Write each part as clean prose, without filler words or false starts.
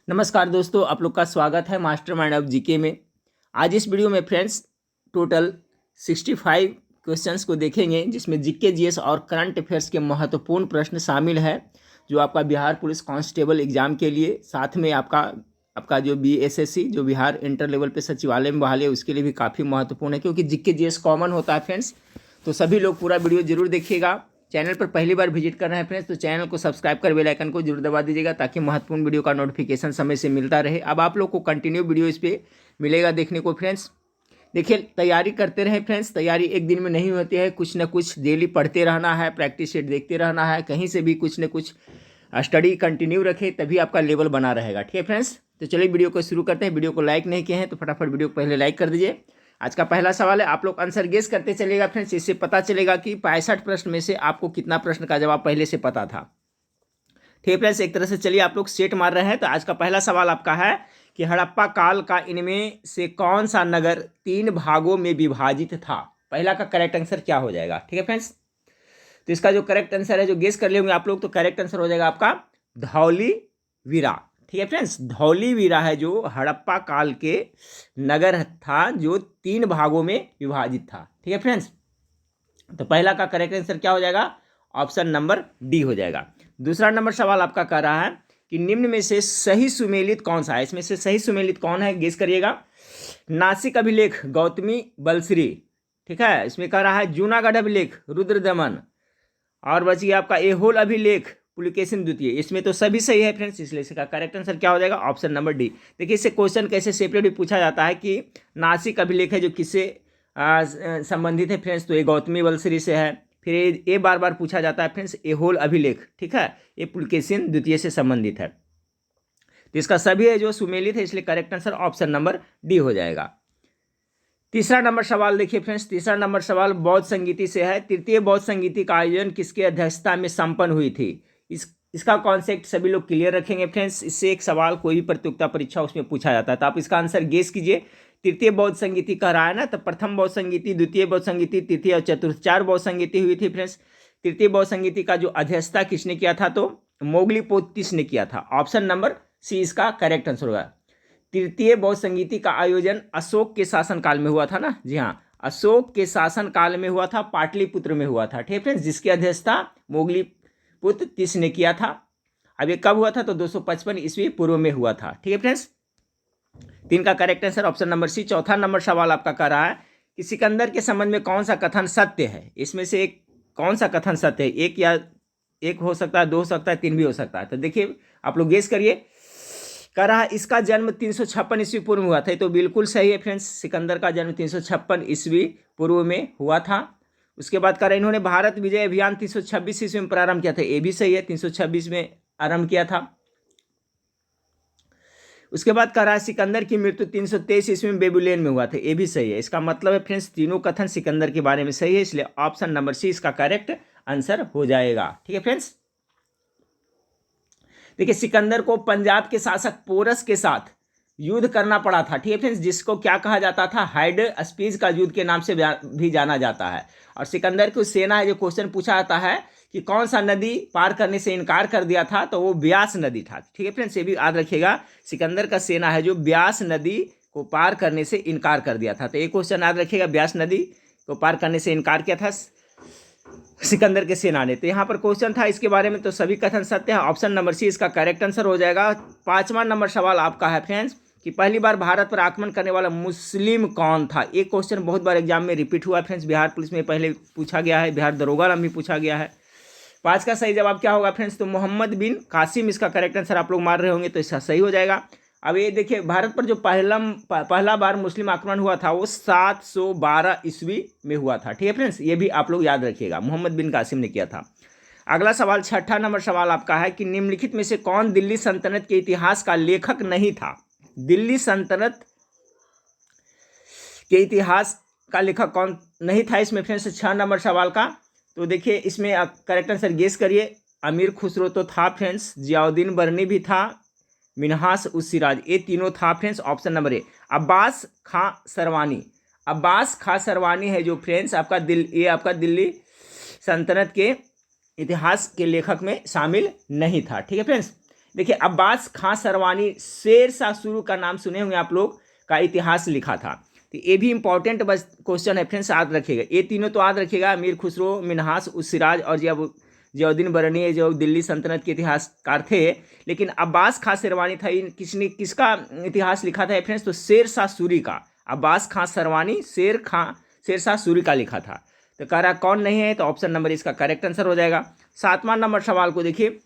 नमस्कार दोस्तों, आप लोग का स्वागत है मास्टरमाइंड ऑफ जीके में। आज इस वीडियो में फ्रेंड्स टोटल 65 क्वेश्चंस को देखेंगे, जिसमें जीके जीएस और करंट अफेयर्स के महत्वपूर्ण प्रश्न शामिल है, जो आपका बिहार पुलिस कांस्टेबल एग्जाम के लिए, साथ में आपका जो बीएसएससी जो बिहार इंटर लेवल पे सचिवालय में बहाली है उसके लिए भी काफ़ी महत्वपूर्ण है, क्योंकि जीके जीएस कॉमन होता है फ्रेंड्स। तो सभी लोग पूरा वीडियो जरूर देखिएगा। चैनल पर पहली बार विजिट कर रहे हैं फ्रेंड्स, तो चैनल को सब्सक्राइब कर बेल आइकन को जरूर दबा दीजिएगा, ताकि महत्वपूर्ण वीडियो का नोटिफिकेशन समय से मिलता रहे। अब आप लोग को कंटिन्यू वीडियो इस पर मिलेगा देखने को फ्रेंड्स। देखिए, तैयारी करते रहे फ्रेंड्स। तैयारी एक दिन में नहीं होती है, कुछ ना कुछ डेली पढ़ते रहना है, प्रैक्टिस सेट देखते रहना है, कहीं से भी कुछ ना कुछ स्टडी कंटिन्यू रखें, तभी आपका लेवल बना रहेगा। ठीक है फ्रेंड्स, तो चलिए वीडियो को शुरू करते हैं। वीडियो को लाइक नहीं किए हैं तो फटाफट वीडियो को पहले लाइक कर दीजिए। आज का पहला सवाल है, आप लोग आंसर गेस करते चलेगा फ्रेंड्स। इससे पता चलेगा कि 65 प्रश्न में से आपको कितना प्रश्न का जवाब पहले से पता था। ठीक है फ्रेंड्स, एक तरह से चलिए आप लोग सेट मार रहे हैं। तो आज का पहला सवाल आपका है कि हड़प्पा काल का इनमें से कौन सा नगर 3 भागों में विभाजित था। पहला का करेक्ट आंसर क्या हो जाएगा? ठीक है फ्रेंड्स, तो इसका जो करेक्ट आंसर है, जो गेस कर लेंगे आप लोग, तो करेक्ट आंसर हो जाएगा आपका धौलीवीरा। ठीक है फ्रेंड्स, धौलीवीरा है जो हड़प्पा काल के नगर था, जो 3 भागों में विभाजित था। ठीक है फ्रेंड्स, तो पहला का करेक्ट आंसर क्या हो जाएगा? ऑप्शन नंबर डी हो जाएगा। दूसरा नंबर सवाल आपका कह रहा है कि निम्न में से सही सुमेलित कौन सा है। इसमें से सही सुमेलित कौन है, गेस करिएगा। नासिक अभिलेख गौतमी बलश्री, ठीक है, इसमें कह रहा है जूनागढ़ अभिलेख रुद्रदमन, और बच गया आपका एहोल अभिलेख पुलकेशिन द्वितीय। इसमें तो सभी सही है फ्रेंड्स, इसलिए इसका करेक्ट आंसर क्या हो जाएगा? Option number D. देखिए, इससे क्वेश्चन कैसे सेपरेट भी पूछा जाता है कि नासिक अभिलेख है जो किससे संबंधित है फ्रेंड्स, तो ये गौतमी बलश्री से है। फिर ये बार बार पूछा जाता है फ्रेंड्स एहोल अभिलेख, ठीक है, ये पुलकेशिन द्वितीय से संबंधित है। तो इसका सभी है जो सुमेलित है, इसलिए correct answer option number D हो जाएगा। तीसरा नंबर सवाल देखिए फ्रेंड्स, तीसरा नंबर सवाल बौद्ध संगीति से है। तृतीय बौद्ध संगीति का आयोजन किसके अध्यक्षता में संपन्न हुई थी? इसका कॉन्सेप्ट सभी लोग क्लियर रखेंगे फ्रेंड्स। इससे एक सवाल कोई भी प्रतियोगिता परीक्षा उसमें पूछा जाता है, तो आप इसका आंसर गेस कीजिए। तृतीय बौद्ध संगीति कह रहा है ना, तो प्रथम बौद्ध संगीति, द्वितीय बौद्ध संगीति, तृतीय और चतुर्थ 4 बौद्ध संगीति हुई थी फ्रेंड्स। तृतीय बौद्ध संगीति का जो अध्यक्षता किसने किया था, तो मोगलीपोतिस ने किया था। ऑप्शन नंबर सी इसका करेक्ट आंसर होगा। तृतीय बौद्ध संगीति का आयोजन अशोक के शासनकाल में हुआ था ना, जी हाँ, अशोक के शासनकाल में हुआ था, पाटलिपुत्र में हुआ था। ठीक है फ्रेंड्स, जिसकी अध्यक्षता मोगलीपुत्र तिस ने किया था। अब ये कब हुआ था, तो 255 ईस्वी पूर्व में हुआ था। ठीक है फ्रेंड्स, 3 का correct answer option number C. चौथा नंबर सवाल आपका कह रहा है कि सिकंदर के संबंध में कौन सा कथन सत्य है। इसमें से एक कौन सा कथन सत्य है? एक हो सकता है, 2 हो सकता है, 3 भी हो सकता है। तो देखिए आप लोग गेस करिए। कह रहा है इसका जन्म 356 ईस्वी पूर्व में हुआ था, तो बिल्कुल सही है फ्रेंड्स। सिकंदर का जन्म 356 ईस्वी पूर्व में हुआ था। उसके बाद कह रहा है इन्होंने भारत विजय अभियान 326 ईस्वी में प्रारंभ किया था, ये भी सही है, 326 में आरंभ किया था। उसके बाद कह रहा है सिकंदर की मृत्यु 323 ईस्वी में बेबीलोन में हुआ था, ये भी सही है। इसका मतलब है फ्रेंड्स तीनों कथन सिकंदर के बारे में सही है, इसलिए ऑप्शन नंबर सी इसका करेक्ट आंसर हो जाएगा। ठीक है फ्रेंड्स, देखिए सिकंदर को पंजाब के शासक पोरस के साथ युद्ध करना पड़ा था। ठीक है फ्रेंड्स, जिसको क्या कहा जाता था? हाइड स्पीज का युद्ध के नाम से भी जाना जाता है। और सिकंदर की सेना है, जो क्वेश्चन पूछा जाता है कि कौन सा नदी पार करने से इनकार कर दिया था, तो वो ब्यास नदी था। ठीक है फ्रेंड्स, ये भी याद रखिएगा, सिकंदर का सेना है जो ब्यास नदी को पार करने से इनकार कर दिया था। तो एक क्वेश्चन याद रखिएगा, ब्यास नदी को पार करने से इनकार किया था सिकंदर के सेना ने। तो यहाँ पर क्वेश्चन था इसके बारे में, तो सभी कथन सत्य है, ऑप्शन नंबर सी इसका करेक्ट आंसर हो जाएगा। 5वां नंबर सवाल आपका है फ्रेंड्स कि पहली बार भारत पर आक्रमण करने वाला मुस्लिम कौन था। एक क्वेश्चन बहुत बार एग्जाम में रिपीट हुआ है फ्रेंड्स, बिहार पुलिस में पहले पूछा गया है, बिहार दरोगा में भी पूछा गया है। 5 का सही जवाब क्या होगा फ्रेंड्स, तो मोहम्मद बिन कासिम इसका करेक्ट आंसर आप लोग मार रहे होंगे, तो इसका सही हो जाएगा। अब ये देखिए, भारत पर जो पहला बार मुस्लिम आक्रमण हुआ था वो 712 ईस्वी में हुआ था। ठीक है फ्रेंड्स, ये भी आप लोग याद रखिएगा, मोहम्मद बिन कासिम ने किया था। अगला सवाल 6ठा नंबर सवाल आपका है कि निम्नलिखित में से कौन दिल्ली सल्तनत के इतिहास का लेखक नहीं था। दिल्ली सल्तनत के इतिहास का लेखक कौन नहीं था इसमें फ्रेंड्स, 6 नंबर सवाल का। तो देखिए इसमें करेक्ट आंसर गेस करिए। अमीर खुसरो तो था फ्रेंड्स, जियाउद्दीन बर्नी भी था, मिन्हास उस सिराज, ये तीनों था friends. Option number A Abbas Khan Sarwani, Abbas Khan Sarwani है जो फ्रेंड्स आपका ये आपका दिल्ली सल्तनत के इतिहास के लेखक में शामिल नहीं था। ठीक है फ्रेंड्स, देखिए अब्बास खां सरवानी शेर शाह सूरी का नाम सुने होंगे आप लोग, का इतिहास लिखा था। तो ये भी इंपॉर्टेंट बस क्वेश्चन है फ्रेंड्स, याद रखिएगा। ये तीनों तो याद रखिएगा, मीर खुसरो, मिन्हास उस सिराज और जियाउद्दीन बरनी, जो दिल्ली सल्तनत के इतिहासकार थे। लेकिन अब्बास खां सरवानी था, किसका इतिहास लिखा था फ्रेंड्स? तो शेर शाह सूरी का। अब्बास खां सरवानी शेर शाह सूरी का लिखा था। तो कह रहा कौन नहीं है, तो ऑप्शन नंबर इसका करेक्ट आंसर हो जाएगा। 7वां नंबर सवाल को देखिए,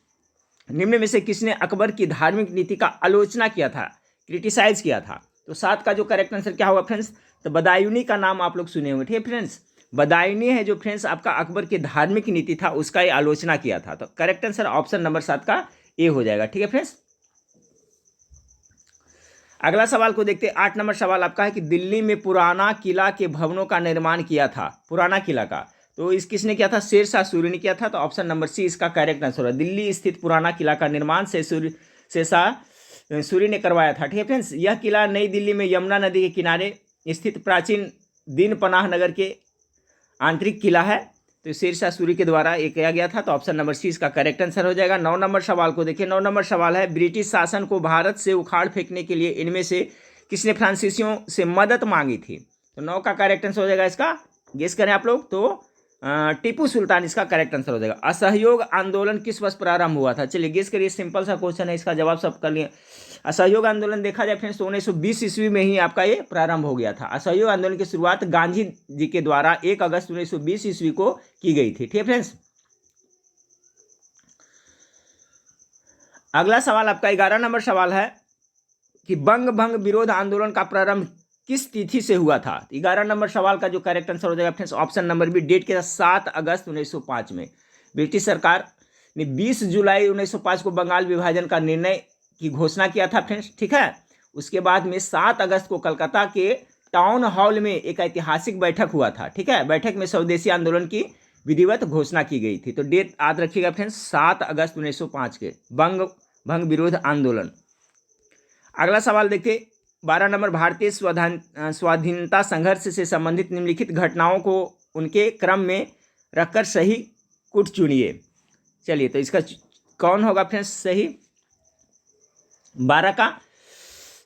निम्न में से किसने अकबर की धार्मिक नीति का आलोचना किया था, क्रिटिसाइज किया था? तो 7 का जो करेक्ट आंसर क्या होगा फ्रेंड्स? तो बदायूनी का नाम आप लोग सुने होंगे, ठीक है फ्रेंड्स। बदायूनी है जो फ्रेंड्स आपका अकबर की धार्मिक नीति था उसका ये आलोचना किया था। तो करेक्ट आंसर ऑप्शन नंबर 7 का ए हो जाएगा, ठीक है फ्रेंड्स। अगला सवाल को देखते हैं। 8 नंबर सवाल आपका है कि दिल्ली में पुराना किला के भवनों का निर्माण किया था, पुराना किला का, तो इस किसने किया था? शेर शाह सूरी ने किया था। तो ऑप्शन नंबर सी इसका करेक्ट आंसर है। दिल्ली स्थित पुराना किला का निर्माण शेर शाह सूरी ने करवाया था, ठीक है फ्रेंड्स। यह किला नई दिल्ली में यमुना नदी के किनारे स्थित प्राचीन दीन पनाह नगर के आंतरिक किला है। तो शेर शाह सूरी के द्वारा ये किया गया था। तो ऑप्शन नंबर सी इसका करेक्ट आंसर हो जाएगा। 9 नंबर सवाल को देखिए। 9 नंबर सवाल है, ब्रिटिश शासन को भारत से उखाड़ फेंकने के लिए इनमें से किसने फ्रांसीसियों से मदद मांगी थी? तो 9 का करेक्ट आंसर हो जाएगा इसका, गेस करें आप लोग। तो टीपू सुल्तान इसका करेक्ट आंसर हो जाएगा। असहयोग आंदोलन किस वर्ष प्रारंभ हुआ था? चलिए गेस करिए, सिंपल सा क्वेश्चन है, इसका जवाब सब कर लिए। असहयोग आंदोलन देखा जाए फ्रेंड्स तो 1920 ईस्वी में ही आपका ये प्रारंभ हो गया था। असहयोग आंदोलन की शुरुआत गांधी जी के द्वारा 1 अगस्त 1920 ईस्वी को की गई थी, ठीक है फ्रेंड्स। अगला सवाल आपका 11 नंबर सवाल है कि बंग भंग विरोध आंदोलन का प्रारंभ किस तिथि से हुआ था? 11 नंबर सवाल का जो करेक्ट आंसर हो जाएगा friends option number B, date के साथ 7 अगस्त 1905 में। ब्रिटिश सरकार ने 20 जुलाई 1905 को बंगाल विभाजन का निर्णय की घोषणा किया था फ्रेंड्स, ठीक है। उसके बाद में 7 अगस्त को कलकत्ता के टाउन हॉल में एक ऐतिहासिक बैठक हुआ था, ठीक है। बैठक में स्वदेशी आंदोलन की विधिवत घोषणा की गई थी। तो डेट याद रखिएगा फ्रेंड्स, 7 अगस्त 1905 के बंग भंग विरोध आंदोलन। अगला सवाल देखिए 12 नंबर, भारतीय स्वाधीनता संघर्ष से संबंधित निम्नलिखित घटनाओं को उनके क्रम में रखकर सही कुट चुनिए। चलिए तो इसका कौन होगा फ्रेंड्स सही 12 का?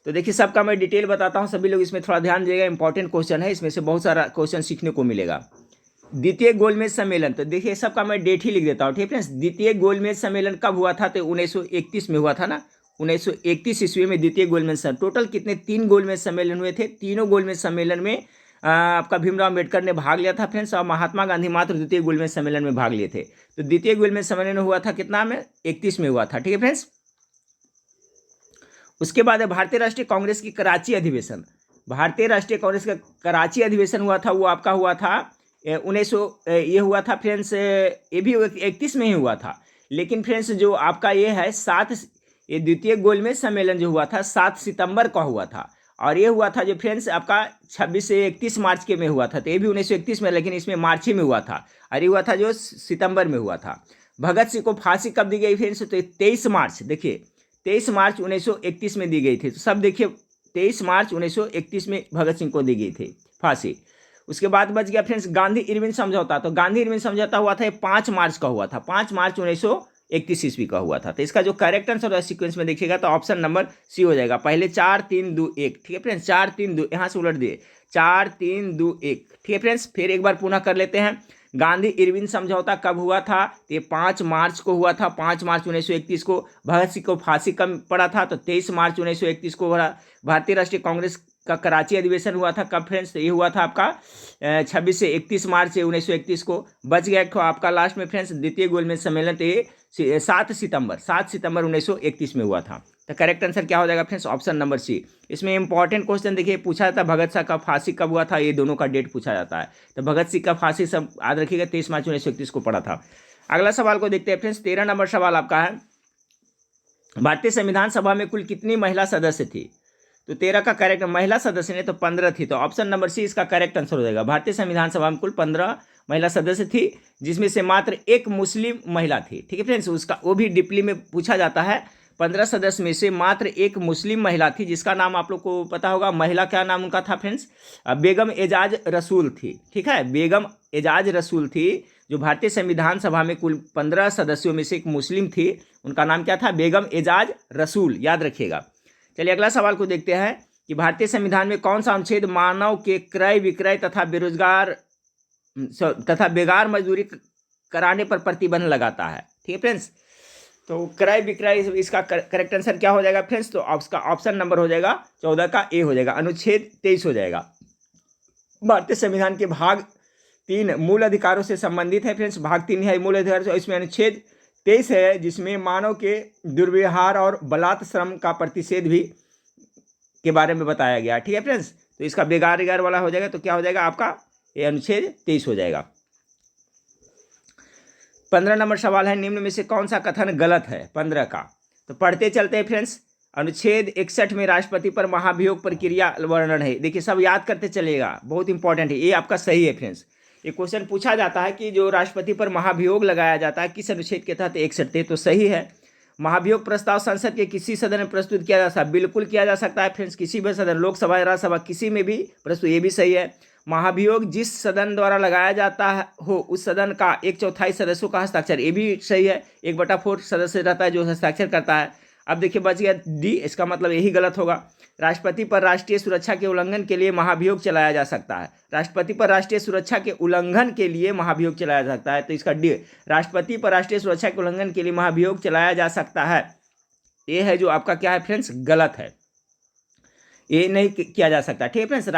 तो देखिए सबका मैं डिटेल बताता हूं, सभी लोग इसमें थोड़ा ध्यान दीजिएगा, इंपॉर्टेंट क्वेश्चन है, इसमें से बहुत सारा क्वेश्चन सीखने को मिलेगा। द्वितीय गोलमेज सम्मेलन, तो देखिए सबका मैं डेट ही लिख देता हूँ, ठीक है फ्रेंड्स। द्वितीय गोलमेज सम्मेलन कब हुआ था? तो 1931 में हुआ था ना, 1931 ईस्वी में द्वितीय गोलमेज सम्मेलन। टोटल कितने 3 गोलमेज सम्मेलन हुए थे। तीनों गोलमेज सम्मेलन में आपका भीमराव अम्बेडकर ने भाग लिया था फ्रेंड्स, और महात्मा गांधी मात्र द्वितीय गोलमेज सम्मेलन में भाग लिए थे। तो द्वितीय गोलमेज सम्मेलन हुआ था कितना में? 31 में हुआ था, ठीक है फ्रेंड्स। उसके बाद भारतीय राष्ट्रीय कांग्रेस की कराची अधिवेशन, भारतीय राष्ट्रीय कांग्रेस का कराची अधिवेशन हुआ था, वो आपका हुआ था 1900 ये हुआ था फ्रेंड्स, ये भी 31 में ही हुआ था। लेकिन फ्रेंड्स जो आपका ये है ये द्वितीय गोलमेज सम्मेलन जो हुआ था 7 सितंबर का हुआ था, और ये हुआ था जो फ्रेंड्स आपका 26 से 31 मार्च के में हुआ था। तो ये भी 1931 में, लेकिन इसमें मार्च ही में हुआ था, और ये हुआ था जो सितंबर में हुआ था। भगत सिंह को फांसी कब दी गई फ्रेंड्स? तो 23 मार्च, देखिए 23 मार्च 1931 में दी गई थी। तो सब देखिए 23 मार्च 1931 में भगत सिंह को दी गई थी फांसी। उसके बाद बच गया फ्रेंड्स गांधी इरविन समझौता। तो गांधी इरविन समझौता हुआ था 5 मार्च का हुआ था, 5 मार्च 1931 ईस्वी का हुआ था। तो इसका जो करेक्ट आंसर है सीक्वेंस में देखिएगा तो ऑप्शन नंबर सी हो जाएगा। पहले 4 3 2 1, ठीक है फ्रेंड्स, 4 3 2, यहाँ से उलट दिए 4 3 2 1, ठीक है फ्रेंड्स। फिर एक बार पुनः कर लेते हैं, गांधी इरविन समझौता कब हुआ था? तो ये 5 मार्च को हुआ था, 5 मार्च 1931 को। भगत सिंह को फांसी कब पड़ा था? तो 23 मार्च 1931 को हुआ। भारतीय राष्ट्रीय कांग्रेस का कराची अधिवेशन हुआ था कब फ्रेंड्स? तो ये हुआ था आपका 26 से 31 मार्च 1931 को। बच गया एक आपका लास्ट में फ्रेंड्स द्वितीय गोलमेज सम्मेलन, तो ये 7 सितंबर 1931 में हुआ था। तो करेक्ट आंसर क्या हो जाएगा फ्रेंड्स? ऑप्शन नंबर सी। इसमें इंपॉर्टेंट क्वेश्चन देखिए पूछा जाता है, भगत सिंह का फांसी कब हुआ था, ये दोनों का डेट पूछा जाता है। तो भगत सिंह का फांसी सब याद रखिएगा 23 मार्च 1931 को पड़ा था। अगला सवाल को देखते हैं फ्रेंड्स, 13 नंबर सवाल आपका है, भारतीय संविधान सभा में कुल कितनी महिला सदस्य थी? तो 13 का करेक्ट, महिला सदस्य ने तो 15 थी। तो ऑप्शन नंबर सी इसका करेक्ट आंसर हो जाएगा। भारतीय संविधान सभा में कुल 15 महिला सदस्य थी, जिसमें से मात्र एक मुस्लिम महिला थी, ठीक है फ्रेंड्स। उसका वो भी डीपली में पूछा जाता है। 15 सदस्य में से मात्र एक मुस्लिम महिला थी, जिसका नाम आप लोग को पता होगा। महिला क्या नाम उनका था फ्रेंड्स? बेगम एजाज रसूल थी, ठीक है। बेगम एजाज रसूल थी, जो भारतीय संविधान सभा में कुल 15 सदस्यों में से एक मुस्लिम थी, उनका नाम क्या था? बेगम एजाज रसूल, याद रखिएगा। चलिए अगला सवाल को देखते हैं कि भारतीय संविधान में कौन सा अनुच्छेद मानव के क्रय विक्रय तथा बेगार मजदूरी कराने पर प्रतिबंध लगाता है? ठीक है फ्रेंड्स, तो क्रय विक्रय, इसका करेक्ट आंसर क्या हो जाएगा फ्रेंड्स? तो इसका ऑप्शन नंबर हो जाएगा 14 का ए हो जाएगा, अनुच्छेद 23 हो जाएगा। भारतीय संविधान के भाग 3 मूल अधिकारों से संबंधित है फ्रेंड्स, भाग 3 है मूल अधिकार से, इसमें अनुच्छेद 23 है जिसमें मानव के दुर्व्यवहार और बलात् श्रम का प्रतिषेध भी के बारे में बताया गया। ठीक है फ्रेंड्स, तो इसका बेगार वाला हो जाएगा, तो क्या हो जाएगा आपका? ये अनुच्छेद 23 हो जाएगा। 15 नंबर सवाल है, निम्न में से कौन सा कथन गलत है? 15 का, तो पढ़ते चलते हैं फ्रेंड्स। अनुच्छेद 61 में राष्ट्रपति पर महाभियोग प्रक्रिया वर्णन है। देखिए सब याद करते चलिएगा, बहुत इंपॉर्टेंट है, ये आपका सही है फ्रेंड्स। ये क्वेश्चन पूछा जाता है कि जो राष्ट्रपति पर महाभियोग लगाया जाता है किस अनुच्छेद के तहत? 61, तो सही है। महाभियोग प्रस्ताव संसद के किसी सदन में प्रस्तुत किया जा सकता है? बिल्कुल किया जा सकता है फ्रेंड्स, किसी भी सदन, लोकसभा राज्यसभा किसी में भी प्रस्तुत, ये भी सही है। महाभियोग जिस सदन द्वारा लगाया जाता है हो उस सदन का 1/4 सदस्यों का हस्ताक्षर, ये भी सही है। 1/4 सदस्य रहता है जो हस्ताक्षर करता है। अब देखिए बच गया डी, इसका मतलब यही गलत होगा। राष्ट्रपति पर राष्ट्रीय सुरक्षा के उल्लंघन के लिए महाभियोग चलाया जा सकता है। राष्ट्रपति पर राष्ट्रीय सुरक्षा के उल्लंघन के लिए महाभियोग चलाया जा सकता है, तो इसका डी, राष्ट्रपति पर राष्ट्रीय सुरक्षा के उल्लंघन के लिए महाभियोग चलाया जा सकता है, ये है जो आपका क्या है फ्रेंड्स? गलत है, ये नहीं किया जा सकता। ठीक है फ्रेंड्स,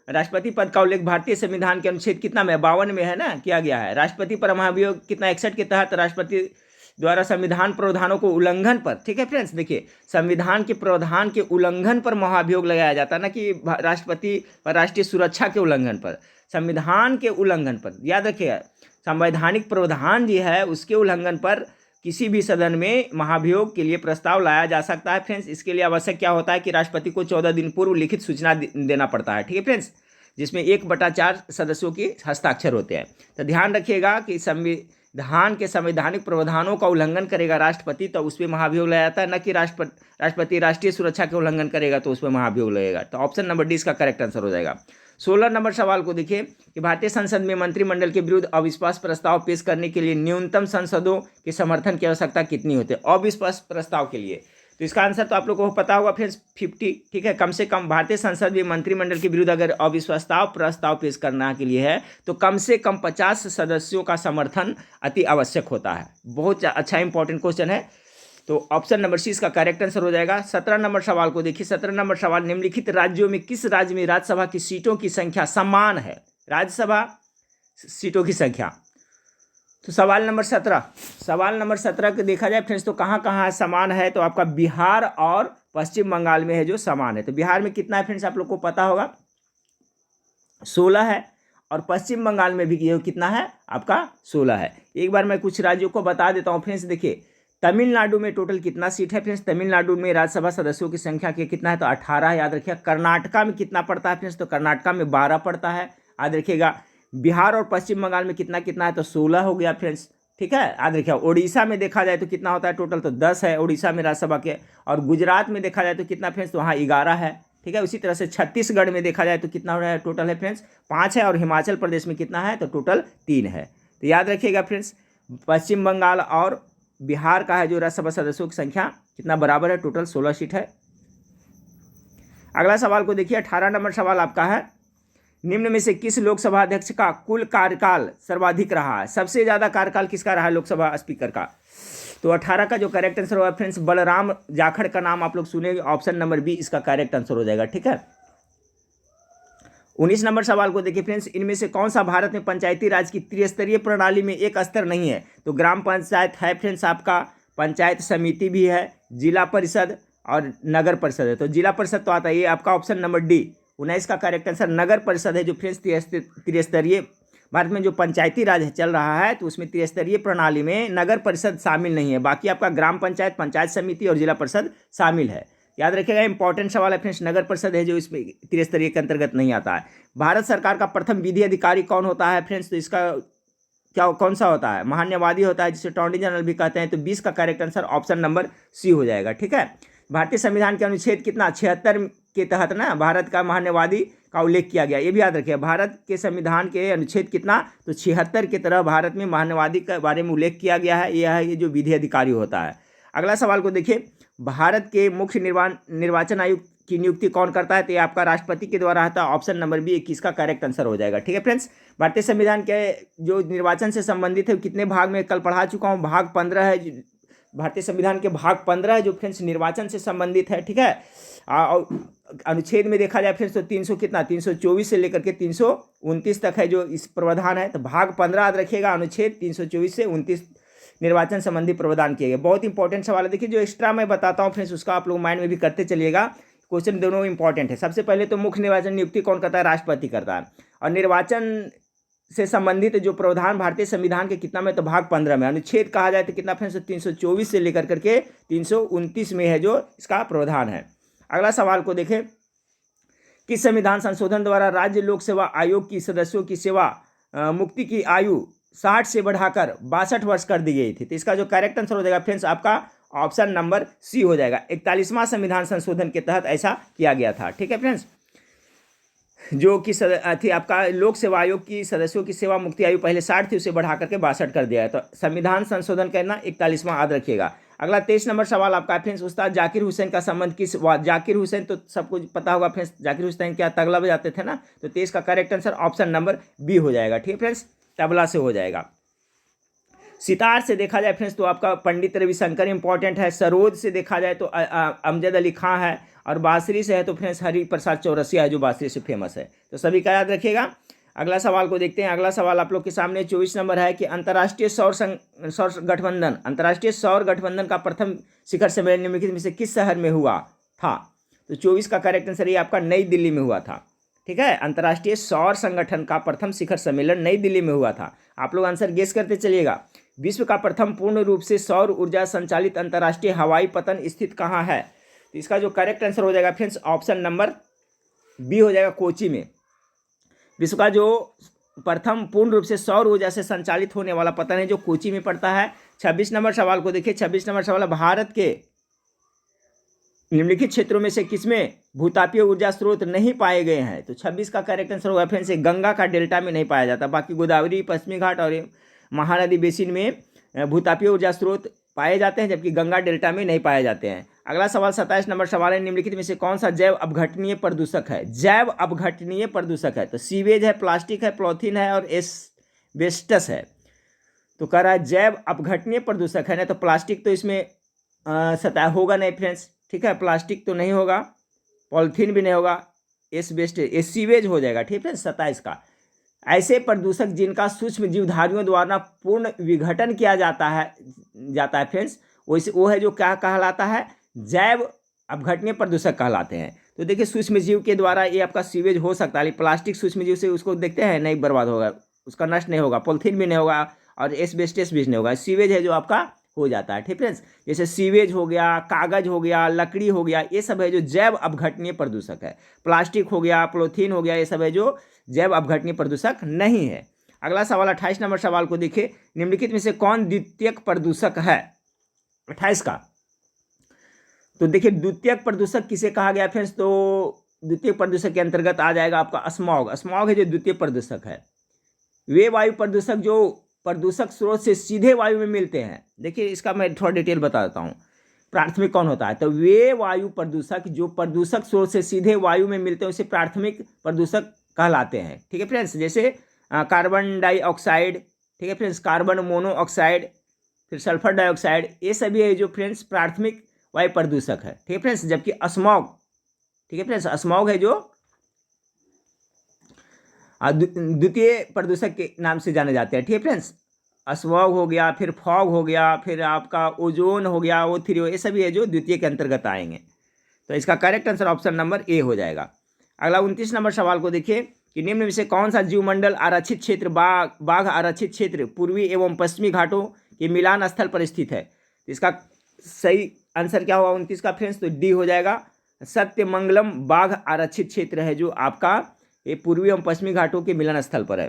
राष्ट्रपति पद का उल्लेख भारतीय संविधान के अनुच्छेद कितना में? 52 में है ना, किया गया है। राष्ट्रपति पर महाभियोग कितना? 61 के तहत राष्ट्रपति द्वारा संविधान प्रावधानों को उल्लंघन पर, ठीक है फ्रेंड्स, देखिए संविधान के प्रावधान के उल्लंघन पर महाभियोग लगाया जाता है ना कि राष्ट्रपति पर राष्ट्रीय सुरक्षा के उल्लंघन पर, संविधान के उल्लंघन पर, याद रखिएगा। संवैधानिक प्रावधान जो है उसके उल्लंघन पर किसी भी सदन में महाभियोग के लिए प्रस्ताव लाया जा सकता है फ्रेंड्स। इसके लिए आवश्यक क्या होता है कि राष्ट्रपति को 14 दिन पूर्व लिखित सूचना देना पड़ता है। ठीक है फ्रेंड्स, जिसमें 1/4 सदस्यों के हस्ताक्षर होते हैं। तो ध्यान रखिएगा कि संविधान के संवैधानिक प्रावधानों का उल्लंघन करेगा राष्ट्रपति तो उस पर महाभियोग लगाया जाता है, न कि राष्ट्रपति राष्ट्रीय सुरक्षा के उल्लंघन करेगा तो उस पर महाभियोग लगेगा। तो ऑप्शन नंबर डी इसका करेक्ट आंसर हो जाएगा। 16 नंबर सवाल को देखिए कि भारतीय संसद में मंत्रिमंडल के विरुद्ध अविश्वास प्रस्ताव पेश करने के लिए न्यूनतम सांसदों के समर्थन की आवश्यकता कितनी होती है? अविश्वास प्रस्ताव के लिए, तो इसका आंसर तो आप लोगों को पता होगा फ्रेंड्स, 50। ठीक है, कम से कम भारतीय संसद में मंत्रिमंडल के विरुद्ध अगर अविश्वास प्रस्ताव पेश करना के लिए है तो कम से कम 50 सदस्यों का समर्थन अति आवश्यक होता है। बहुत अच्छा इंपॉर्टेंट क्वेश्चन है, तो ऑप्शन नंबर सी इसका करेक्ट आंसर हो जाएगा। 17 नंबर सवाल को देखिए। 17 नंबर सवाल, निम्नलिखित राज्यों में किस राज्य में राज्यसभा की सीटों की संख्या समान है? राज्यसभा सीटों की संख्या, तो सवाल नंबर 17 को देखा जाए फ्रेंड्स तो कहाँ कहाँ समान है? तो आपका बिहार और पश्चिम बंगाल में है जो समान है। तो बिहार में कितना है फ्रेंड्स? आप लोग को पता होगा 16 है, और पश्चिम बंगाल में भी कितना है? आपका 16 है। एक बार मैं कुछ राज्यों को बता देता हूँ फ्रेंड्स। देखिए तमिलनाडु में टोटल कितना सीट है फ्रेंड्स? तमिलनाडु में राज्यसभा सदस्यों की संख्या के कितना है? तो 18 है, याद रखिएगा। कर्नाटका में कितना पड़ता है फ्रेंड्स? तो कर्नाटका में 12 पड़ता है, याद रखिएगा। बिहार और पश्चिम बंगाल में कितना कितना है? तो 16 हो गया फ्रेंड्स, ठीक है, याद रखिएगा। उड़ीसा में देखा जाए तो कितना होता है टोटल? तो 10 है उड़ीसा में राज्यसभा के। और गुजरात में देखा जाए तो कितना फ्रेंड्स? तो वहाँ 11 है, ठीक है। उसी तरह से छत्तीसगढ़ में देखा जाए तो कितना हो रहा है टोटल है फ्रेंड्स? 5 है। और हिमाचल प्रदेश में कितना है? तो टोटल 3 है। तो याद रखिएगा फ्रेंड्स, पश्चिम बंगाल और बिहार का है जो राज्यसभा सदस्यों की संख्या कितना बराबर है? टोटल 16 सीट है। अगला सवाल को देखिए। 18 नंबर सवाल आपका है, निम्न में से किस लोकसभा अध्यक्ष का कुल कार्यकाल सर्वाधिक रहा है? सबसे ज़्यादा कार्यकाल किसका रहा है लोकसभा स्पीकर का? तो 18 का जो करेक्ट आंसर होगा फ्रेंड्स, बलराम जाखड़ का नाम आप लोग सुनेंगे। ऑप्शन नंबर बी इसका करेक्ट आंसर हो जाएगा, ठीक है। 19 नंबर सवाल को देखिए फ्रेंड्स, इनमें से कौन सा भारत में पंचायती राज की त्रिस्तरीय प्रणाली में एक स्तर नहीं है? तो ग्राम पंचायत है फ्रेंड्स आपका, पंचायत समिति भी है, जिला परिषद और नगर परिषद है। तो जिला परिषद तो आता है, ये आपका ऑप्शन नंबर डी 19 का करेक्ट आंसर नगर परिषद है जो फ्रेंड्स त्रिस्तरीय भारत में जो पंचायती राज चल रहा है तो उसमें त्रिस्तरीय प्रणाली में नगर परिषद शामिल नहीं है। बाकी आपका ग्राम पंचायत, पंचायत समिति और जिला परिषद शामिल है। याद रखिएगा, इंपॉर्टेंट सवाल है फ्रेंड्स। नगर परिषद है जो इसमें त्रिस्तरीय के अंतर्गत नहीं आता है। भारत सरकार का प्रथम विधि अधिकारी कौन होता है फ्रेंड्स? तो इसका क्या कौन सा होता है? महान्यवादी होता है, जिसे अटॉर्नी जनरल भी कहते हैं। तो 20 का correct answer option number C हो जाएगा, ठीक है। भारतीय संविधान के अनुच्छेद कितना 76 के तहत ना भारत का महान्यवादी का उल्लेख किया गया, ये भी याद रखिए। भारत के संविधान के अनुच्छेद कितना, तो 76 की तरह भारत में महान्यवादी के बारे में उल्लेख किया गया है। यह है ये जो विधि अधिकारी होता है। अगला सवाल को देखिए, भारत के मुख्य निर्वाचन आयुक्त की नियुक्ति कौन करता है, तो ये आपका राष्ट्रपति के द्वारा आता है। ऑप्शन नंबर बी 21 का करेक्ट आंसर हो जाएगा। ठीक है फ्रेंड्स, भारतीय संविधान के जो निर्वाचन से संबंधित है कितने भाग में कल पढ़ा चुका हूँ, भाग 15 है। भारतीय संविधान के भाग 15 है जो फ्रेंड्स निर्वाचन से संबंधित है। ठीक है, और अनुच्छेद में देखा जाए फ्रेंड्स तो 300 कितना 324 से लेकर के 329 तक है जो इस प्रावधान है। तो भाग 15 याद रखिएगा, अनुच्छेद 324 से 29 निर्वाचन संबंधी प्रावधान किए गए। बहुत इंपॉर्टेंट सवाल है। देखिए जो एक्स्ट्रा मैं बताता हूँ फ्रेंड्स उसका आप लोग माइंड में भी करते चलिएगा। क्वेश्चन दोनों इंपॉर्टेंट है। सबसे पहले तो मुख्य निर्वाचन नियुक्ति कौन करता है, राष्ट्रपति करता है। और निर्वाचन से संबंधित जो प्रावधान भारतीय संविधान के कितना में, तो भाग 15 में। अनुच्छेद कहा जाए तो कितना फ्रेंड्स 324 से लेकर करके 329 में है जो इसका प्रावधान है। अगला सवाल को देखें, किस संविधान संशोधन द्वारा राज्य लोक सेवा आयोग की सदस्यों की सेवा मुक्ति की आयु 60 से बढ़ाकर 62 वर्ष कर दी गई थी। तो इसका जो करेक्ट आंसर हो जाएगा फ्रेंड्स आपका ऑप्शन नंबर सी हो जाएगा। 41वां संविधान संशोधन के तहत ऐसा किया गया था। ठीक है फ्रेंड्स, जो कि थी आपका लोक सेवा आयोग की सदस्यों की सेवा मुक्ति आयु पहले 60 थी, उसे बढ़ा करके 62 कर दिया है। तो संविधान संशोधन करना 41वां याद रखिएगा। अगला 23 नंबर सवाल आपका फ्रेंड्स, उस्ताद जाकिर हुसैन का संबंध किस, जाकिर हुसैन तो सबको पता होगा फ्रेंड्स, जाकिर हुसैन क्या तबला बजाते थे ना। तो 23 का correct answer option number B हो जाएगा। ठीक है फ्रेंड्स, तबला से हो जाएगा। सितार से देखा जाए फ्रेंड्स तो आपका पंडित रविशंकर इंपॉर्टेंट है। सरोद से देखा जाए तो अमजद अली खां है। और बांसुरी से है तो फ्रेंड्स हरिप्रसाद चौरसिया है जो बांसुरी से फेमस है। तो सभी का याद रखिएगा। अगला सवाल को देखते हैं। अगला सवाल आप लोग के सामने 24 नंबर है कि अंतर्राष्ट्रीय सौर गठबंधन का प्रथम शिखर सम्मेलन निम्नलिखित में से किस शहर में हुआ था। तो 24 का करेक्ट आंसर ये आपका नई दिल्ली में हुआ था। ठीक है, अंतर्राष्ट्रीय सौर संगठन का प्रथम शिखर सम्मेलन नई दिल्ली में हुआ था। आप लोग आंसर गेस करते चलिएगा। विश्व का प्रथम पूर्ण रूप से सौर ऊर्जा संचालित अंतर्राष्ट्रीय हवाई पतन स्थित कहाँ है। तो इसका जो करेक्ट आंसर हो जाएगा फ्रेंड्स ऑप्शन नंबर बी हो जाएगा, कोची में। विश्व का जो प्रथम पूर्ण रूप से सौर ऊर्जा से संचालित होने वाला पतन है जो कोची में पड़ता है। 26 नंबर सवाल को देखिए। 26 नंबर सवाल है, भारत के निम्नलिखित क्षेत्रों में से किसमें भूतापीय ऊर्जा स्रोत नहीं पाए गए हैं। तो 26 का करेक्ट आंसर होगा फ्रेंड्स गंगा का डेल्टा में नहीं पाया जाता। बाकी गोदावरी, पश्चिमी घाट और महानदी बेसिन में भूतापीय ऊर्जा स्रोत पाए जाते हैं, जबकि गंगा डेल्टा में नहीं पाए जाते हैं। अगला सवाल 27 नंबर सवाल है, निम्नलिखित में से कौन सा जैव अपघटनीय प्रदूषक है। जैव अपघटनीय प्रदूषक है तो सीवेज है, प्लास्टिक है, पॉलीथीन है और एस्बेस्टस है। तो कह रहा है जैव अपघटनीय प्रदूषक है ना, तो प्लास्टिक तो इसमें सतह होगा नहीं फ्रेंड्स। ठीक है, प्लास्टिक तो नहीं होगा, पॉलीथीन भी नहीं होगा, एस्बेस्टस सीवेज हो जाएगा। ठीक है, 27 का। ऐसे प्रदूषक जिनका सूक्ष्म जीवधारियों द्वारा पूर्ण विघटन किया जाता है फ्रेंड्स, वो है जो क्या कहलाता है, जैव अपघटनीय प्रदूषक कहलाते हैं। तो देखिए सूक्ष्म जीव के द्वारा ये आपका सीवेज हो सकता है। प्लास्टिक सूक्ष्म जीव से उसको देखते हैं नहीं बर्बाद होगा, उसका नष्ट नहीं होगा, पॉलीथीन भी नहीं होगा और एस्बेस्टस भी नहीं होगा। सीवेज है जो आपका हो जाता है। ठीक फ्रेंड्स, जैसे सीवेज हो गया, कागज हो गया, लकड़ी हो गया, ये सब है जो जैव अपघटनीय प्रदूषक है। प्लास्टिक हो गया, पॉलीथीन हो गया, ये सब है जो जैव अपघटनीय प्रदूषक नहीं है। अगला सवाल 28 नंबर सवाल को देखिए। निम्नलिखित में से कौन द्वितीयक प्रदूषक है। 28 का तो देखिए द्वितीयक प्रदूषक किसे कहा गया फ्रेंड्स, तो द्वितीय प्रदूषक के अंतर्गत आ जाएगा आपका स्मॉग। स्मॉग है जो द्वितीय प्रदूषक है। वे वायु प्रदूषक जो प्रदूषक स्रोत से सीधे वायु में मिलते हैं। देखिए इसका मैं थोड़ा डिटेल बता देता हूँ। प्राथमिक कौन होता है, तो वे वायु प्रदूषक जो प्रदूषक स्रोत से सीधे वायु में मिलते हैं उसे प्राथमिक प्रदूषक कहलाते हैं। ठीक है फ्रेंड्स, जैसे कार्बन डाइऑक्साइड, ठीक है फ्रेंड्स, कार्बन मोनोऑक्साइड, फिर सल्फर डाइऑक्साइड, ये सभी है जो फ्रेंड्स प्राथमिक वायु प्रदूषक है। ठीक है फ्रेंड्स, जबकि स्मॉग, ठीक है फ्रेंड्स, स्मॉग है जो द्वितीय प्रदूषक के नाम से जाने जाते हैं। ठीक है फ्रेंड्स, स्मॉग हो गया, फिर फॉग हो गया, फिर आपका ओजोन हो गया, O3 ये सभी है जो द्वितीय के अंतर्गत आएंगे। तो इसका करेक्ट आंसर ऑप्शन नंबर ए हो जाएगा। अगला 29 नंबर सवाल को देखिए कि निम्न में से कौन सा जीवमंडल आरक्षित क्षेत्र बाघ आरक्षित क्षेत्र पूर्वी एवं पश्चिमी घाटों के मिलान स्थल पर स्थित है। तो इसका सही आंसर क्या होगा 29 का फ्रेंड्स, तो डी हो जाएगा। सत्यमंगलम बाघ आरक्षित क्षेत्र है जो आपका ये पूर्वी एवं पश्चिमी घाटों के मिलन स्थल पर है।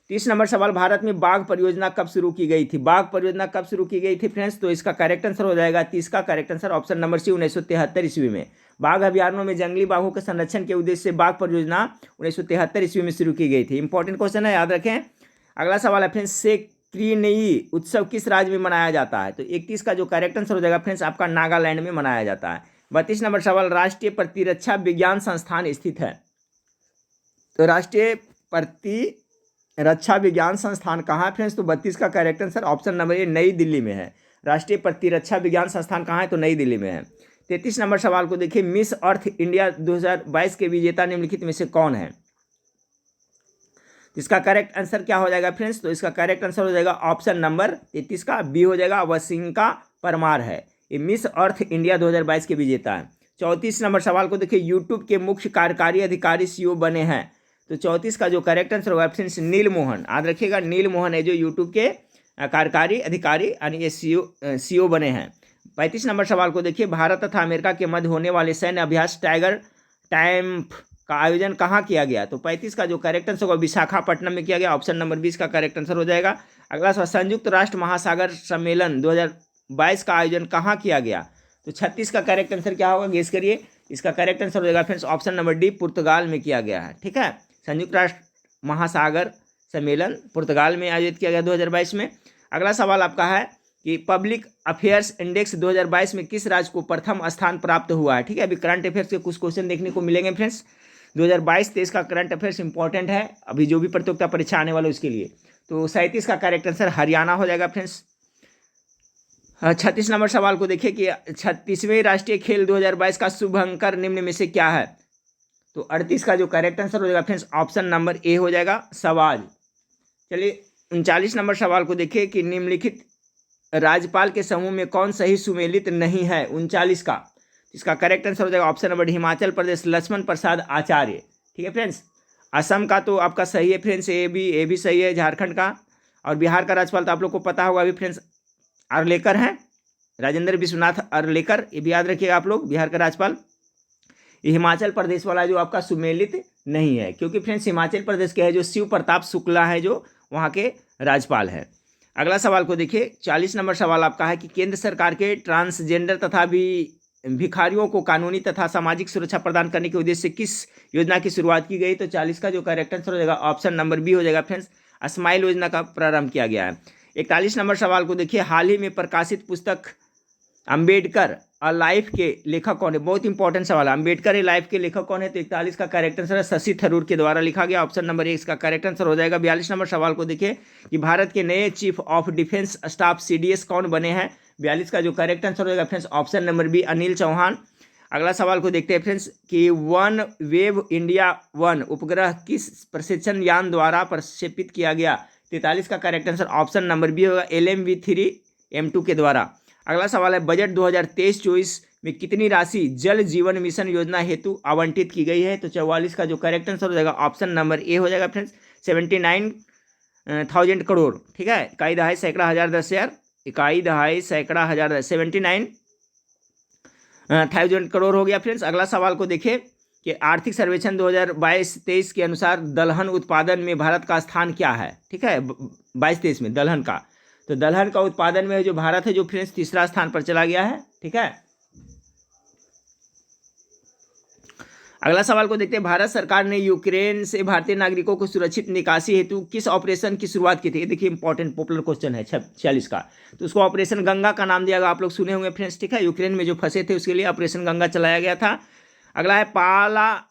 30 नंबर सवाल, भारत में बाघ परियोजना कब शुरू की गई थी? बाघ परियोजना कब शुरू की गई थी फ्रेंड्स? तो इसका करेक्ट आंसर हो जाएगा 30 का correct answer option number C 1973 ईस्वी में। बाघ अभ्यारण्यों में जंगली बाघों के संरक्षण के उद्देश्य से बाघ परियोजना 1973 ईस्वी में शुरू की गई थी। इंपॉर्टेंट क्वेश्चन है, याद रखें। अगला सवाल है फ्रेंड्स, सेक्रीनेई उत्सव किस राज्य में मनाया जाता है? तो 31 का जो करेक्ट आंसर हो जाएगा फ्रेंड्स आपका नागालैंड में मनाया जाता है। 32 नंबर सवाल, राष्ट्रीय प्रतिरक्षा विज्ञान संस्थान स्थित है? तो राष्ट्रीय प्रतिरक्षा विज्ञान संस्थान कहाँ है फ्रेंड्स? तो 32 का करेक्ट आंसर ऑप्शन नंबर ए नई दिल्ली में है। राष्ट्रीय प्रतिरक्षा विज्ञान संस्थान कहाँ है? तो नई दिल्ली में है। 33 नंबर सवाल को देखिए, मिस अर्थ इंडिया 2022 के विजेता निम्नलिखित में से कौन है? इसका करेक्ट आंसर क्या हो जाएगा फ्रेंड्स? तो इसका करेक्ट आंसर हो जाएगा ऑप्शन नंबर 33 का बी हो जाएगा, वसिंका परमार है। ये मिस अर्थ इंडिया 2022 के विजेता है। 34 नंबर सवाल को देखिए, यूट्यूब के मुख्य कार्यकारी अधिकारी सीईओ बने हैं? तो 34 का जो करेक्ट आंसर होगा फ्रेंड्स नील मोहन, याद रखिएगा, नील मोहन है जो यूट्यूब के कार्यकारी अधिकारी यानी ये सीईओ बने हैं। 35 नंबर सवाल को देखिए, भारत तथा अमेरिका के मध्य होने वाले सैन्य अभ्यास टाइगर टैंप का आयोजन कहाँ किया गया? तो 35 का जो करेक्ट आंसर होगा विशाखापट्टनम में किया गया। ऑप्शन नंबर 20 का करेक्ट आंसर हो जाएगा। अगला सवाल, संयुक्त राष्ट्र महासागर सम्मेलन 2022 का आयोजन कहाँ किया गया? तो 36 का करेक्ट आंसर क्या होगा, गेस करिए। इसका करेक्ट आंसर हो जाएगा फ्रेंड्स ऑप्शन नंबर डी, पुर्तगाल में किया गया है। ठीक है, संयुक्त राष्ट्र महासागर सम्मेलन पुर्तगाल में आयोजित किया गया 2022 में। अगला सवाल आपका है कि पब्लिक अफेयर्स इंडेक्स 2022 में किस राज्य को प्रथम स्थान प्राप्त हुआ है? ठीक है, अभी करंट अफेयर्स के कुछ क्वेश्चन देखने को मिलेंगे फ्रेंड्स। 2022-23 का करंट अफेयर्स इंपॉर्टेंट है, अभी जो भी प्रतियोगिता परीक्षा आने वाला है उसके लिए। तो 37 का करेक्ट आंसर हरियाणा हो जाएगा फ्रेंड्स। 36 नंबर सवाल को देखिए कि 36वें राष्ट्रीय खेल 2022 का शुभंकर निम्न में से क्या है? तो 38 का जो करेक्ट आंसर हो जाएगा फ्रेंड्स ऑप्शन नंबर ए हो जाएगा, सवाल। चलिए 39 नंबर सवाल को देखिए कि निम्नलिखित राज्यपाल के समूह में कौन सही सुमेलित नहीं है? 39 का, इसका करेक्ट आंसर हो जाएगा option number D, Himachal Pradesh Lakshman Prasad Acharya. ठीक है फ्रेंड्स, असम का तो आपका सही है फ्रेंड्स, ए भी सही है, झारखंड का। और बिहार का राज्यपाल तो आप लोग को पता होगा अभी फ्रेंड्स, अरलेकर हैं, राजेंद्र विश्वनाथ अरलेकर, ये भी याद रखिएगा आप लोग, बिहार का राज्यपाल। ये हिमाचल प्रदेश वाला जो आपका सुमेलित नहीं है, क्योंकि फ्रेंड्स हिमाचल प्रदेश के है जो शिव प्रताप शुक्ला है जो वहाँ के राज्यपाल है। अगला सवाल को देखिए, 40 नंबर सवाल आपका है कि केंद्र सरकार के ट्रांसजेंडर तथा भिखारियों को कानूनी तथा सामाजिक सुरक्षा प्रदान करने के उद्देश्य से किस योजना की शुरुआत की गई? तो 40 का जो करेक्ट आंसर हो जाएगा ऑप्शन नंबर बी हो जाएगा फ्रेंड्स, स्माइल योजना का प्रारंभ किया गया है। 41 नंबर सवाल को देखिए, हाल ही में प्रकाशित पुस्तक अंबेडकर अ लाइफ के लेखक कौन है? बहुत इंपॉर्टेंट सवाल है, अंबेडकर ए लाइफ के लेखक कौन है? तो 41 का करेक्ट आंसर है शशि थरूर के द्वारा लिखा गया, ऑप्शन नंबर ए इसका करेक्ट आंसर हो जाएगा। 42 नंबर सवाल को देखिए कि भारत के नए chief of defence staff CDS कौन बने हैं? 42 का जो करेक्ट आंसर हो जाएगा friends option number B, Anil Chauhan. अगला सवाल को देखते हैं फ्रेंड्स कि वन वेव इंडिया 1 उपग्रह किस प्रक्षेपण यान द्वारा प्रक्षेपित किया गया? 43 का correct answer option number B होगा, LMV-3M2 के द्वारा। अगला सवाल है, बजट 2023-24 में कितनी राशि जल जीवन मिशन योजना हेतु आवंटित की गई है? तो 44 का जो करेक्ट आंसर हो जाएगा ऑप्शन नंबर ए हो जाएगा फ्रेंड्स, 79,000 करोड़। ठीक है, इकाई दहाई सैकड़ा हज़ार 10,000, इकाई दहाई सैकड़ा हज़ार 79,000 करोड़ हो गया फ्रेंड्स। अगला सवाल को देखिए कि आर्थिक सर्वेक्षण 2022-23 के अनुसार दलहन उत्पादन में भारत का स्थान क्या है? ठीक है, 22-23 में दलहन का, तो दलहन का उत्पादन में जो भारत है जो फ्रेंड्स तीसरा स्थान पर चला गया है। ठीक है, अगला सवाल को देखते हैं, भारत सरकार ने यूक्रेन से भारतीय नागरिकों को सुरक्षित निकासी हेतु किस ऑपरेशन की शुरुआत की थी? देखिए इंपॉर्टेंट पॉपुलर क्वेश्चन है 46 का, तो उसको ऑपरेशन गंगा का नाम दिया गया, आप लोग सुने होंगे फ्रेंड्स। ठीक है, यूक्रेन में जो फंसे थे उसके लिए ऑपरेशन गंगा चलाया गया था। अगला है, पाला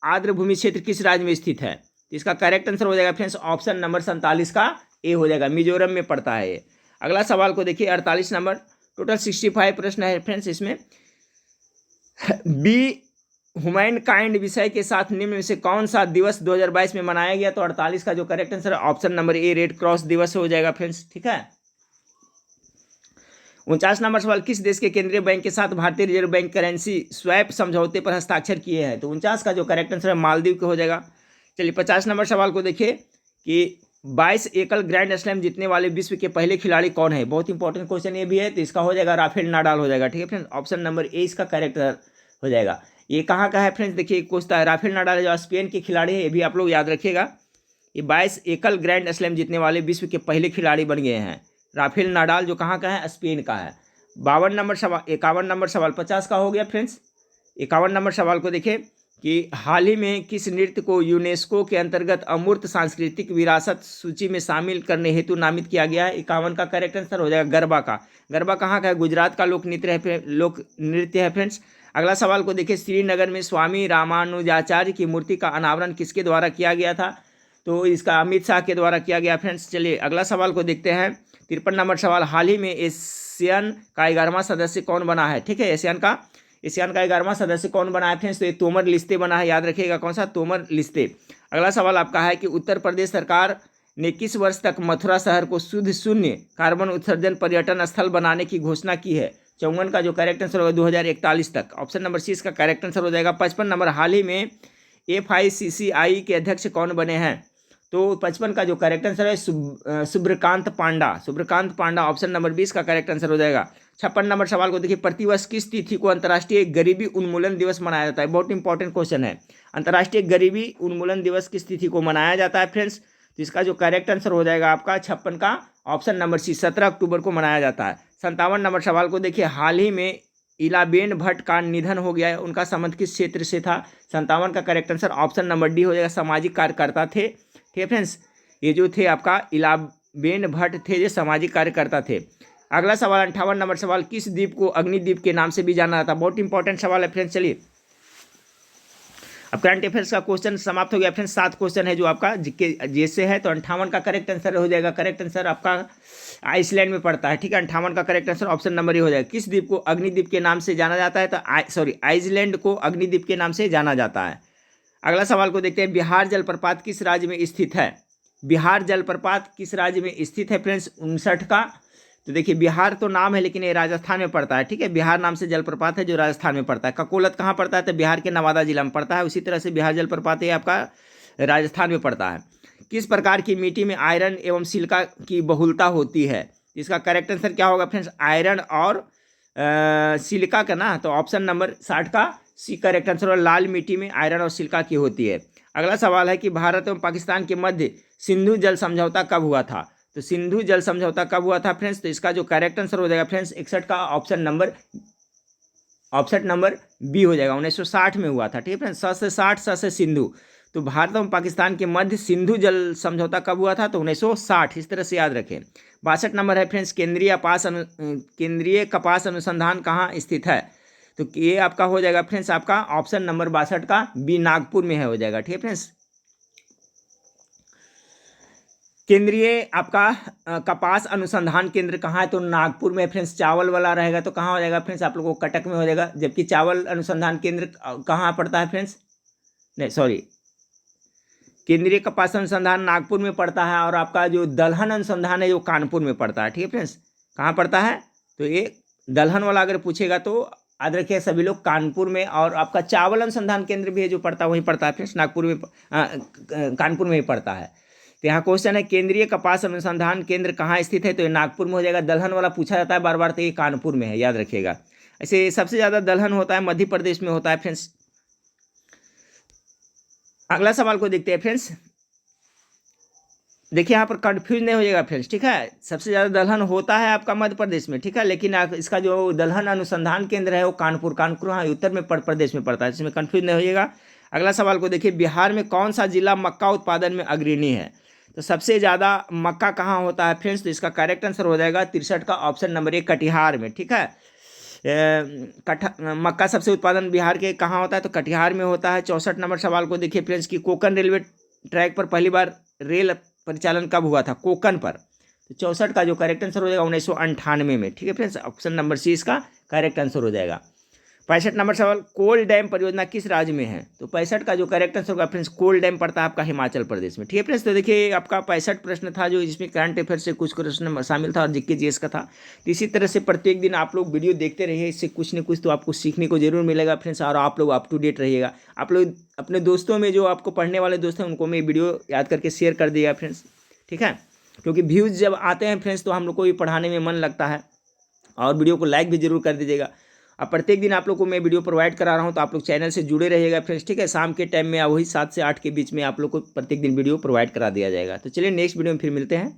आर्द्रभूमि क्षेत्र किस राज्य में स्थित है? इसका करेक्ट आंसर हो जाएगा फ्रेंड्स ऑप्शन नंबर 47 का ए हो जाएगा, मिजोरम में पड़ता है ये। अगला सवाल को देखिए 48 नंबर, टोटल 65 प्रश्न है फ्रेंड्स इसमें। बी ह्यूमैन काइंड विषय के साथ निम्न में से कौन सा दिवस 2022 में मनाया गया? तो 48 का जो करेक्ट आंसर है ऑप्शन नंबर ए, रेड क्रॉस दिवस हो जाएगा फ्रेंड्स। ठीक है, 49 नंबर सवाल, किस देश के केंद्रीय बैंक के साथ भारतीय रिजर्व बैंक करेंसी स्वैप समझौते पर हस्ताक्षर किए हैं? तो 49 का जो करेक्ट आंसर है मालदीव का हो जाएगा। चलिए 50 नंबर सवाल को देखिए कि 22 एकल ग्रैंड स्लैम जीतने वाले विश्व के पहले खिलाड़ी कौन है? बहुत इंपॉर्टेंट क्वेश्चन ये भी है, तो इसका हो जाएगा राफेल नाडाल हो जाएगा। ठीक है फ्रेंड्स, ऑप्शन नंबर ए इसका करेक्ट हो जाएगा। ये कहाँ का है फ्रेंड्स? देखिए पूछता है, राफेल नाडाल जो स्पेन के खिलाड़ी है, ये भी आप लोग याद रखिएगा, ये 22 एकल ग्रैंड स्लैम जीतने वाले विश्व के पहले खिलाड़ी बन गए हैं। राफेल नाडाल जो कहाँ का है, स्पेन का है। 52 नंबर सवाल, 51 नंबर सवाल 50 का हो गया फ्रेंड्स। 51 नंबर सवाल को देखिए कि हाल ही में किस नृत्य को यूनेस्को के अंतर्गत अमूर्त सांस्कृतिक विरासत सूची में शामिल करने हेतु नामित किया गया है। 51 का करेक्ट आंसर हो जाएगा गरबा का। गरबा कहाँ का है, गुजरात का लोक नृत्य है फ्रेंड्स। अगला सवाल को देखिए, श्रीनगर में स्वामी रामानुजाचार्य की मूर्ति का अनावरण किसके द्वारा किया गया था, तो इसका अमित शाह के द्वारा किया गया फ्रेंड्स। चलिए अगला सवाल को देखते हैं। 53 नंबर सवाल, हाल ही में एशियन का 11वां सदस्य कौन बना है, ठीक है, एशियन का 11वां सदस्य कौन बना है फ्रेंड्स, तो ये तोमर लिस्ते बना है, याद रखिएगा कौन सा, तोमर लिस्ते। अगला सवाल आपका है कि उत्तर प्रदेश सरकार ने किस वर्ष तक मथुरा शहर को शुद्ध शून्य कार्बन उत्सर्जन पर्यटन स्थल बनाने की घोषणा की है। 54 का जो करेक्ट आंसर होगा 2041 तक। ऑप्शन नंबर सी इसका करेक्ट आंसर हो जाएगा। 55 नंबर, हाल ही में FICCI के अध्यक्ष कौन बने हैं, तो 55 का जो करेक्ट आंसर है सुब्रकांत पांडा। ऑप्शन नंबर 20 का करेक्ट आंसर हो जाएगा। 56 नंबर सवाल को देखिए, प्रतिवर्ष किस तिथि को अंतर्राष्ट्रीय गरीबी उन्मूलन दिवस मनाया जाता है, बहुत इंपॉर्टेंट क्वेश्चन है। अंतर्राष्ट्रीय गरीबी उन्मूलन दिवस किस तिथि को मनाया जाता है फ्रेंड्स, तो इसका जो करेक्ट आंसर हो जाएगा आपका 56 का ऑप्शन नंबर सी, 17 अक्टूबर को मनाया जाता है। 57 नंबर सवाल को देखिए, हाल ही में इलाबेन भट्ट का निधन हो गया है, उनका संबंध किस क्षेत्र से था। 57 का correct answer option number D हो जाएगा, सामाजिक कार्यकर्ता थे। ठीक है फ्रेंड्स, ये जो थे आपका इलाबेन भट्ट थे, ये सामाजिक कार्यकर्ता थे। अगला सवाल 58 नंबर सवाल, किस द्वीप को अग्निद्वीप के नाम से भी जाना जाता है, बहुत इंपॉर्टेंट सवाल है फ्रेंड्स। चलिए अब करंट अफेयर्स का क्वेश्चन समाप्त हो गया फ्रेंड्स। 7 क्वेश्चन है जो आपका जैसे है, तो 58 का करेक्ट आंसर हो जाएगा। करेक्ट आंसर आपका आइसलैंड में पड़ता है, ठीक है। 58 का करेक्ट आंसर ऑप्शन नंबर ए हो जाएगा। किस द्वीप को अग्निद्वीप के नाम से जाना जाता है, तो आइसलैंड को अग्निद्वीप के नाम से जाना जाता है। अगला सवाल को देखते हैं, बिहार जलप्रपात किस राज्य में स्थित है। बिहार जलप्रपात किस राज्य में स्थित है फ्रेंड्स, 59 का। तो देखिए बिहार तो नाम है लेकिन ये राजस्थान में पड़ता है, ठीक है। बिहार नाम से जलप्रपात है जो राजस्थान में पड़ता है। ककोलत कहाँ पड़ता है, तो बिहार के नवादा जिला में पड़ता है। उसी तरह से बिहार जलप्रपात है आपका राजस्थान में पड़ता है। किस प्रकार की मिट्टी में आयरन एवं सिलिका की बहुलता होती है, इसका करेक्ट आंसर क्या होगा फ्रेंड्स, आयरन और सिलिका का ना, तो ऑप्शन नंबर 60 का सी करेक्ट आंसर, और लाल मिट्टी में आयरन और सिलिका की होती है। अगला सवाल है कि भारत एवं पाकिस्तान के मध्य सिंधु जल समझौता कब हुआ था, तो सिंधु जल समझौता कब हुआ था फ्रेंड्स, तो इसका जो करेक्ट आंसर हो जाएगा फ्रेंड्स 61 का ऑप्शन नंबर बी हो जाएगा। 1960 में हुआ था, ठीक है फ्रेंड्स। 60 से सिंधु, तो भारत और पाकिस्तान के मध्य सिंधु जल समझौता कब हुआ था, तो 1960, इस तरह से याद रखें। 62 नंबर है फ्रेंड्स, केंद्रीय कपास अनुसंधान कहाँ स्थित है, तो ये आपका हो जाएगा फ्रेंड्स आपका ऑप्शन नंबर 62 का बी, नागपुर में है, हो जाएगा, ठीक है फ्रेंड्स। केंद्रीय आपका कपास अनुसंधान केंद्र कहाँ है, तो नागपुर में फ्रेंड्स। चावल वाला रहेगा तो कहाँ हो जाएगा फ्रेंड्स, आप लोगों को कटक में हो जाएगा। जबकि चावल अनुसंधान केंद्र कहाँ पड़ता है फ्रेंड्स, नहीं सॉरी, केंद्रीय कपास अनुसंधान नागपुर में पड़ता है, और आपका जो दलहन अनुसंधान है वो कानपुर में पड़ता है, ठीक है फ्रेंड्स। कहाँ पड़ता है, तो ये दलहन वाला अगर पूछेगा तो याद रखिए सभी लोग कानपुर में, और आपका चावल अनुसंधान केंद्र भी है जो पड़ता है वहीं पड़ता है फ्रेंड्स, नागपुर में कानपुर में ही पड़ता है। तो यहाँ क्वेश्चन है केंद्रीय कपास अनुसंधान केंद्र कहाँ स्थित है, तो ये नागपुर में हो जाएगा। दलहन वाला पूछा जाता है बार बार, तो ये कानपुर में है, याद रखिएगा। ऐसे सबसे ज़्यादा दलहन होता है मध्य प्रदेश में होता है फ्रेंड्स। अगला सवाल को देखते हैं फ्रेंड्स। देखिए यहाँ पर कंफ्यूज नहीं हो जाएगा फ्रेंड्स, ठीक है। सबसे ज़्यादा दलहन होता है आपका मध्य प्रदेश में, ठीक है, लेकिन इसका जो दलहन अनुसंधान केंद्र है वो कानपुर हाँ उत्तर में प्रदेश में पड़ता है, इसमें कंफ्यूज नहीं होइएगा। अगला सवाल को देखिए, बिहार में कौन सा जिला मक्का उत्पादन में अग्रणी है, तो सबसे ज़्यादा मक्का कहाँ होता है फ्रेंड्स, तो इसका करेक्ट आंसर हो जाएगा 63 का ऑप्शन नंबर ए, कटिहार में, ठीक है। मक्का सबसे उत्पादन बिहार के कहाँ होता है, तो कटिहार में होता है। 64 नंबर सवाल को देखिए फ्रेंड्स कि कोकन रेलवे ट्रैक पर पहली बार रेल परिचालन कब हुआ था, कोकन पर, तो 64 का जो करेक्ट आंसर हो जाएगा 1998 में, ठीक है फ्रेंड्स। ऑप्शन नंबर सी इसका करेक्ट आंसर हो जाएगा। 65 नंबर सवाल, कोल डैम परियोजना किस राज्य में है, तो 65 का जो करेक्ट आंसर होगा फ्रेंड्स, कोल डैम पड़ता है आपका हिमाचल प्रदेश में, ठीक है फ्रेंड्स। तो देखिए आपका 65 प्रश्न था जो इसमें करंट अफेयर से कुछ प्रश्न शामिल था और जीके जीएस का था। तो इसी तरह से प्रत्येक दिन आप लोग वीडियो देखते रहिए, इससे कुछ न कुछ तो आपको सीखने को जरूर मिलेगा फ्रेंड्स, और आप लोग अप टू डेट रहिएगा। आप लोग अपने दोस्तों में जो आपको पढ़ने वाले दोस्त हैं उनको मैं वीडियो याद करके शेयर कर दिएगा फ्रेंड्स, ठीक है, क्योंकि व्यूज़ जब आते हैं फ्रेंड्स तो हम लोग को भी पढ़ाने में मन लगता है। और वीडियो को लाइक भी जरूर कर दीजिएगा। अब प्रत्येक दिन आप लोग को मैं वीडियो प्रोवाइड करा रहा हूँ, तो आप लोग चैनल से जुड़े रहिएगा फ्रेंड्स, ठीक है। शाम के टाइम में वही 7 से 8 के बीच में आप लोग को प्रत्येक दिन वीडियो प्रोवाइड करा दिया जाएगा। तो चलिए नेक्स्ट वीडियो में फिर मिलते हैं।